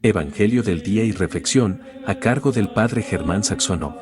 Evangelio del Día y Reflexión, a cargo del Padre Germán Saxonov.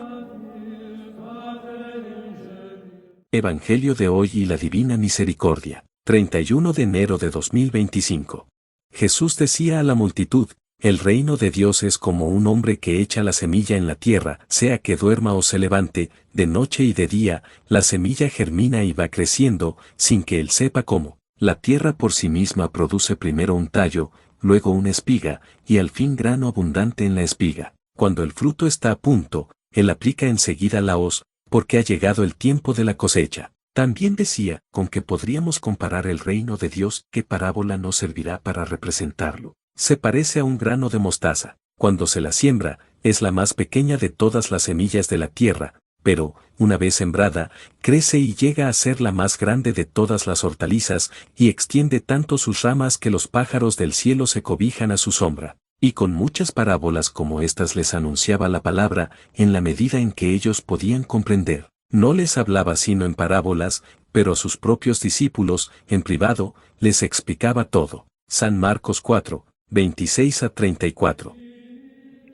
Evangelio de hoy y la Divina Misericordia, 31 de enero de 2025. Jesús decía a la multitud: el reino de Dios es como un hombre que echa la semilla en la tierra, sea que duerma o se levante, de noche y de día, la semilla germina y va creciendo, sin que él sepa cómo. La tierra por sí misma produce primero un tallo, luego una espiga, y al fin grano abundante en la espiga. Cuando el fruto está a punto, él aplica enseguida la hoz, porque ha llegado el tiempo de la cosecha. También decía, con que podríamos comparar el reino de Dios, ¿qué parábola nos servirá para representarlo? Se parece a un grano de mostaza. Cuando se la siembra, es la más pequeña de todas las semillas de la tierra, pero, una vez sembrada, crece y llega a ser la más grande de todas las hortalizas, y extiende tanto sus ramas que los pájaros del cielo se cobijan a su sombra. Y con muchas parábolas como estas les anunciaba la palabra, en la medida en que ellos podían comprender. No les hablaba sino en parábolas, pero a sus propios discípulos, en privado, les explicaba todo. San Marcos 4, 26 a 34.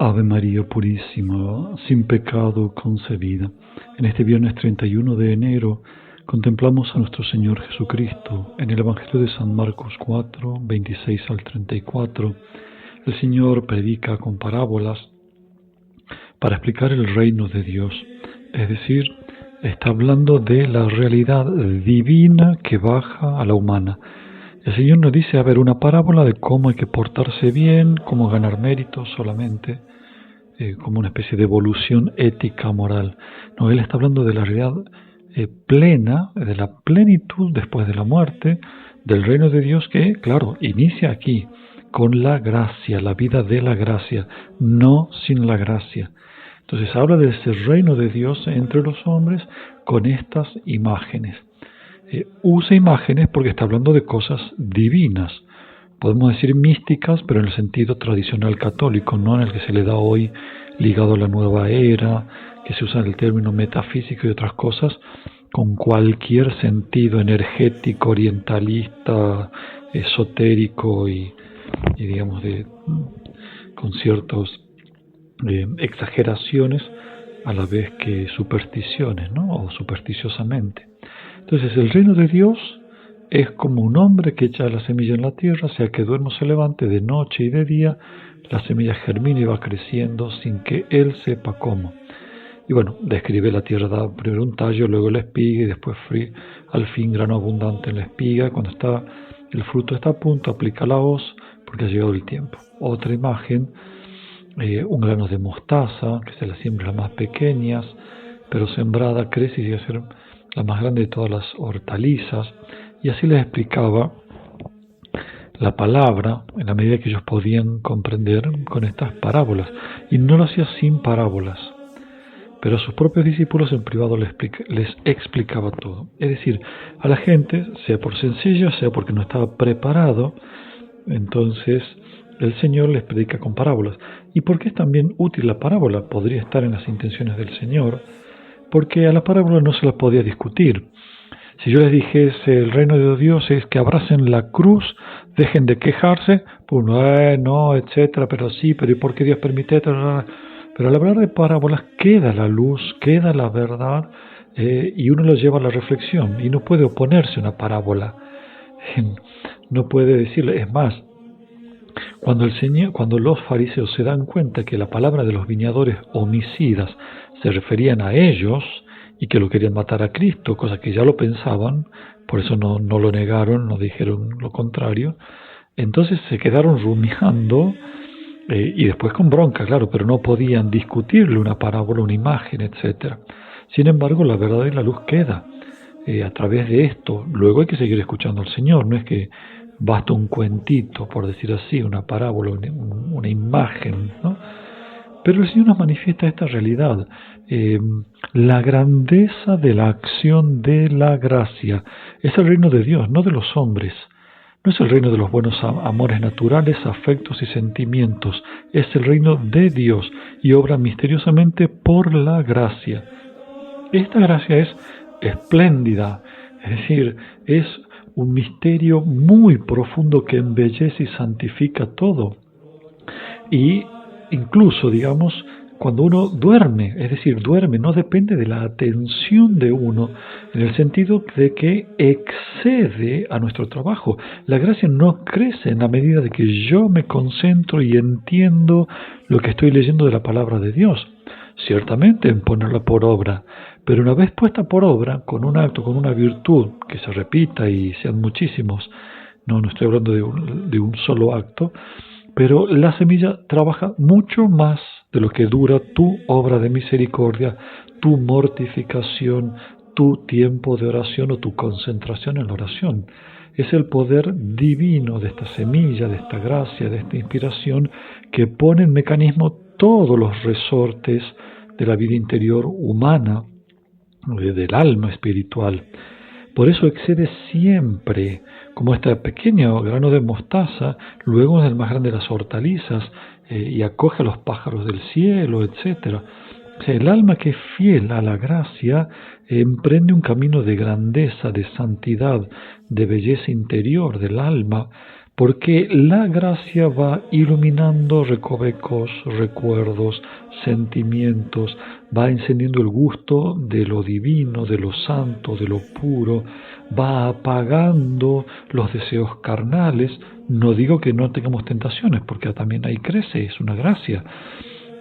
Ave María Purísima, sin pecado concebida. En este viernes 31 de enero contemplamos a nuestro Señor Jesucristo. En el Evangelio de San Marcos 4, 26 al 34, el Señor predica con parábolas para explicar el reino de Dios. Es decir, está hablando de la realidad divina que baja a la humana. El Señor nos dice, una parábola de cómo hay que portarse bien, cómo ganar méritos solamente, como una especie de evolución ética, moral. No, Él está hablando de la realidad plena, de la plenitud después de la muerte, del reino de Dios que, claro, inicia aquí, con la gracia, la vida de la gracia, no sin la gracia. Entonces habla de ese reino de Dios entre los hombres con estas imágenes. Usa imágenes porque está hablando de cosas divinas. Podemos decir místicas, pero en el sentido tradicional católico, no en el que se le da hoy ligado a la nueva era, que se usa el término metafísico y otras cosas, con cualquier sentido energético, orientalista, esotérico y digamos, con ciertas exageraciones, a la vez que supersticiones, ¿no? O supersticiosamente. Entonces, el reino de Dios es como un hombre que echa la semilla en la tierra, sea que duerma o se levante, de noche y de día, la semilla germina y va creciendo sin que él sepa cómo. Y bueno, describe la tierra, da primero un tallo, luego la espiga y después al fin grano abundante en la espiga. Cuando el fruto está a punto, aplica la hoz porque ha llegado el tiempo. Otra imagen, un grano de mostaza, que se la siembra las más pequeñas, pero sembrada crece y llega a ser la más grande de todas las hortalizas. Y así les explicaba la palabra en la medida que ellos podían comprender con estas parábolas. Y no lo hacía sin parábolas, pero a sus propios discípulos en privado les explicaba todo. Es decir, a la gente, sea por sencilla, sea porque no estaba preparado, entonces el Señor les predica con parábolas. ¿Y por qué es también útil la parábola? Podría estar en las intenciones del Señor, porque a la parábola no se la podía discutir. Si yo les dijese, el reino de Dios es que abracen la cruz, dejen de quejarse, pues no, etcétera, pero sí, pero ¿y por qué Dios permite esto? Pero al hablar de parábolas queda la luz, queda la verdad, y uno lo lleva a la reflexión, y no puede oponerse a una parábola. No puede decirle, es más, cuando los fariseos se dan cuenta que la palabra de los viñadores homicidas se referían a ellos y que lo querían matar a Cristo, cosa que ya lo pensaban, por eso no lo negaron, no dijeron lo contrario, entonces se quedaron rumiando y después con bronca, claro, pero no podían discutirle una parábola, una imagen, etc. Sin embargo, la verdad y la luz queda a través de esto. Luego hay que seguir escuchando al Señor, no es que basta un cuentito, por decir así, una parábola, una imagen, ¿no? Pero el Señor nos manifiesta esta realidad, la grandeza de la acción de la gracia. Es el reino de Dios, no de los hombres. No es el reino de los buenos amores naturales, afectos y sentimientos. Es el reino de Dios y obra misteriosamente por la gracia. Esta gracia es espléndida, es decir, es un misterio muy profundo que embellece y santifica todo. Y incluso, digamos, cuando uno duerme, es decir, duerme, no depende de la atención de uno, en el sentido de que excede a nuestro trabajo. La gracia no crece en la medida de que yo me concentro y entiendo lo que estoy leyendo de la palabra de Dios. Ciertamente en ponerla por obra, pero una vez puesta por obra, con un acto, con una virtud, que se repita y sean muchísimos, no estoy hablando de un solo acto, pero la semilla trabaja mucho más de lo que dura tu obra de misericordia, tu mortificación, tu tiempo de oración o tu concentración en la oración. Es el poder divino de esta semilla, de esta gracia, de esta inspiración que pone en mecanismo todos los resortes de la vida interior humana, del alma espiritual. Por eso excede siempre, como este pequeño grano de mostaza, luego es el más grande de las hortalizas, y acoge a los pájaros del cielo, etc. O sea, el alma que es fiel a la gracia emprende un camino de grandeza, de santidad, de belleza interior del alma, porque la gracia va iluminando recovecos, recuerdos, sentimientos, va encendiendo el gusto de lo divino, de lo santo, de lo puro, va apagando los deseos carnales. No digo que no tengamos tentaciones, porque también ahí crece, es una gracia,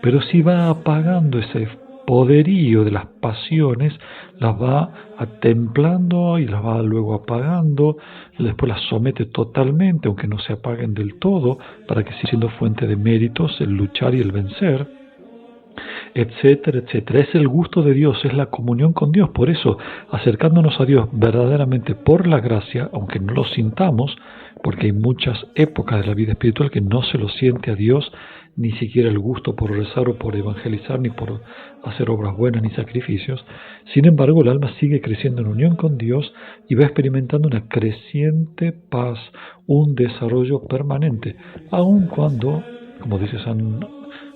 pero sí va apagando ese poderío de las pasiones, las va templando y las va luego apagando, después las somete totalmente, aunque no se apaguen del todo, para que siga siendo fuente de méritos el luchar y el vencer, etcétera, etcétera. Es el gusto de Dios, es la comunión con Dios. Por eso, acercándonos a Dios verdaderamente por la gracia, aunque no lo sintamos, porque hay muchas épocas de la vida espiritual que no se lo siente a Dios, ni siquiera el gusto por rezar o por evangelizar, ni por hacer obras buenas ni sacrificios. Sin embargo, el alma sigue creciendo en unión con Dios y va experimentando una creciente paz, un desarrollo permanente, aun cuando, como dice San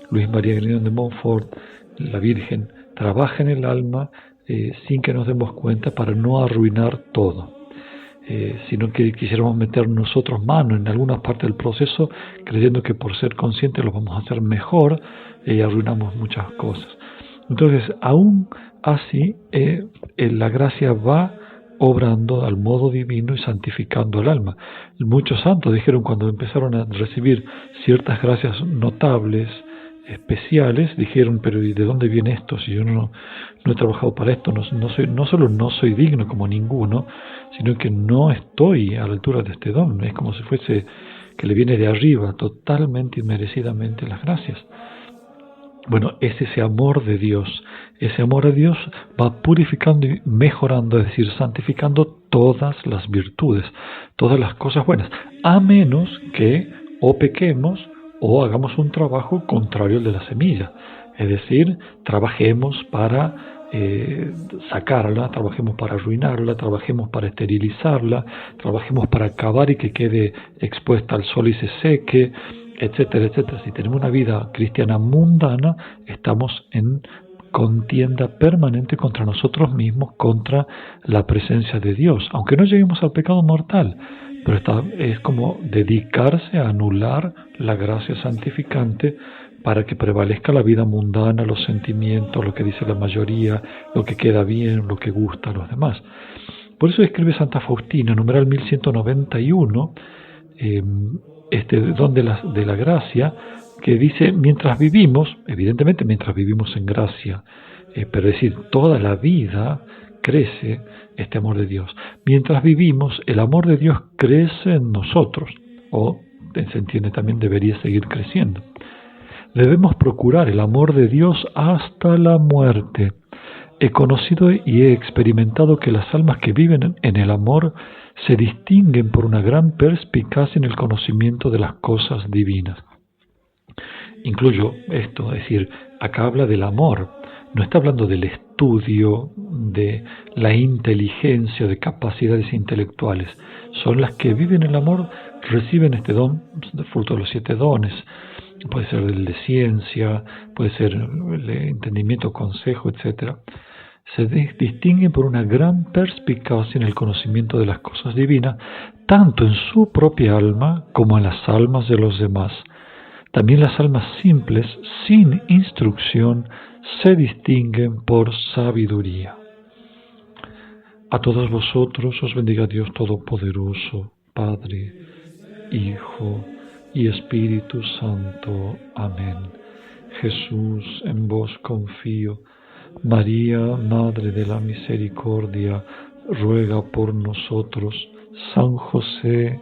Luis María Grignion de Montfort, la Virgen trabaja en el alma sin que nos demos cuenta para no arruinar todo. Sino que quisiéramos meter nosotros mano en alguna parte del proceso, creyendo que por ser conscientes lo vamos a hacer mejor y arruinamos muchas cosas. Entonces, aún así, la gracia va obrando al modo divino y santificando el alma. Muchos santos dijeron, cuando empezaron a recibir ciertas gracias notables, especiales, dijeron, pero ¿y de dónde viene esto? Si yo no he trabajado para esto, no solo no soy digno como ninguno, sino que no estoy a la altura de este don. Es como si fuese que le viene de arriba, totalmente y merecidamente las gracias. Bueno, es ese amor de Dios. Ese amor a Dios va purificando y mejorando, es decir, santificando todas las virtudes, todas las cosas buenas, a menos que o pequemos o hagamos un trabajo contrario al de la semilla. Es decir, trabajemos para sacarla, trabajemos para arruinarla, trabajemos para esterilizarla, trabajemos para acabar y que quede expuesta al sol y se seque, etcétera, etcétera. Si tenemos una vida cristiana mundana, estamos en contienda permanente contra nosotros mismos, contra la presencia de Dios, aunque no lleguemos al pecado mortal. Pero es como dedicarse a anular la gracia santificante para que prevalezca la vida mundana, los sentimientos, lo que dice la mayoría, lo que queda bien, lo que gusta a los demás. Por eso escribe Santa Faustina, numeral 1191, este don de la gracia, que dice, mientras vivimos, evidentemente mientras vivimos en gracia, pero es decir, toda la vida crece este amor de Dios. Mientras vivimos, el amor de Dios crece en nosotros, o se entiende también debería seguir creciendo. Debemos procurar el amor de Dios hasta la muerte. He conocido y he experimentado que las almas que viven en el amor se distinguen por una gran perspicacia en el conocimiento de las cosas divinas. Incluyo esto, es decir, acá habla del amor, no está hablando del estudio, de la inteligencia, de capacidades intelectuales. Son las que viven el amor, reciben este don, fruto de los 7 dones. Puede ser el de ciencia, puede ser el de entendimiento, consejo, etc. Se distinguen por una gran perspicacia en el conocimiento de las cosas divinas, tanto en su propia alma como en las almas de los demás. También las almas simples, sin instrucción, se distinguen por sabiduría. A todos vosotros os bendiga Dios Todopoderoso, Padre, Hijo y Espíritu Santo. Amén. Jesús, en vos confío. María, Madre de la Misericordia, ruega por nosotros. San José,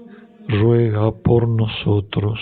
ruega por nosotros.